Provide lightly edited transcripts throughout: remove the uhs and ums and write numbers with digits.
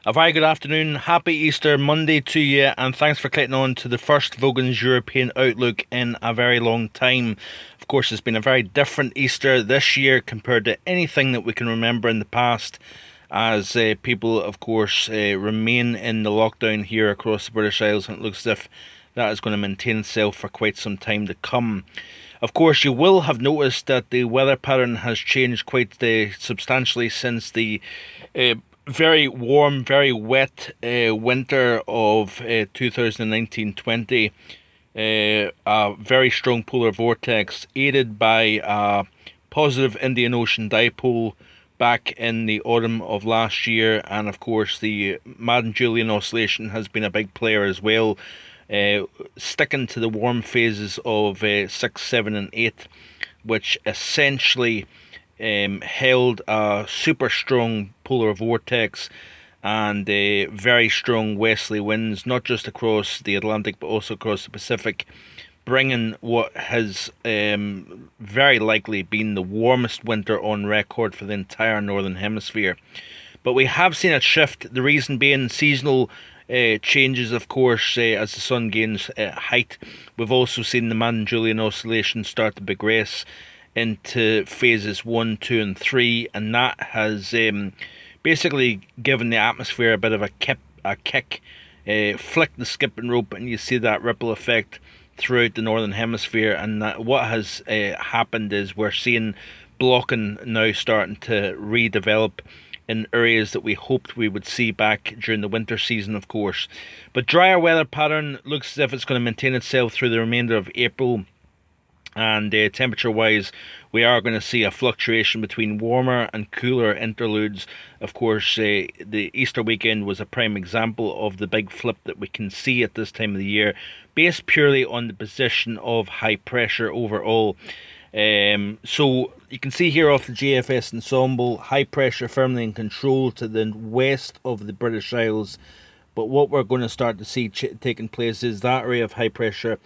A very good afternoon, happy Easter Monday to you, and thanks for clicking on to the first Vogan'S European Outlook in a very long time. Of course, it's been a very different Easter this year compared to anything that we can remember in the past, as people, of course, remain in the lockdown here across the British Isles, and it looks as if that is going to maintain itself for quite some time to come. Of course, you will have noticed that the weather pattern has changed quite substantially since the uh, very warm, very wet winter of 2019-20. A very strong polar vortex aided by a positive Indian Ocean dipole back in the autumn of last year, and of course the Madden-Julian oscillation has been a big player as well, sticking to the warm phases of 6, 7 and 8, which essentially held a super strong polar vortex and very strong westerly winds, not just across the Atlantic but also across the Pacific, bringing what has very likely been the warmest winter on record for the entire Northern Hemisphere. But we have seen a shift, the reason being seasonal changes, of course, as the sun gains height. We've also seen the Madden-Julian oscillation start to progress into phases 1, 2 and 3, and that has basically given the atmosphere a bit of a kick, flick the skipping rope, and you see that ripple effect throughout the Northern Hemisphere. And that what has happened is we're seeing blocking now starting to redevelop in areas that we hoped we would see back during the winter season, of course. But drier weather pattern looks as if it's going to maintain itself through the remainder of April. And temperature wise, we are going to see a fluctuation between warmer and cooler interludes. Of course, the Easter weekend was a prime example of the big flip that we can see at this time of the year, based purely on the position of high pressure overall. So you can see here off the GFS ensemble, high pressure firmly in control to the west of the British Isles. But what we're going to start to see taking place is that area of high pressure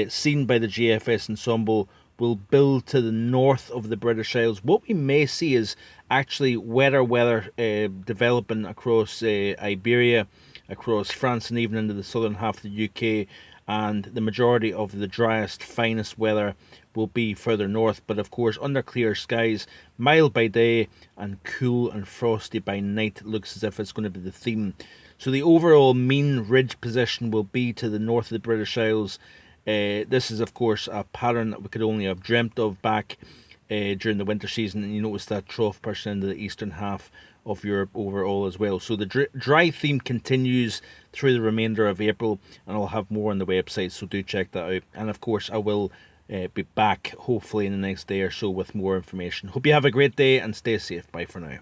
seen by the GFS ensemble will build to the north of the British Isles. What we may see is actually wetter weather developing across Iberia, across France, and even into the southern half of the UK. And the majority of the driest, finest weather will be further north. But of course, under clear skies, mild by day and cool and frosty by night, looks as if it's going to be the theme. So the overall mean ridge position will be to the north of the British Isles. This is, of course, a pattern that we could only have dreamt of back during the winter season, and you notice that trough pushing into the eastern half of Europe overall as well. So the dry theme continues through the remainder of April, and I'll have more on the website, so do check that out. And of course, I will be back hopefully in the next day or so with more information. Hope you have a great day and stay safe. Bye for now.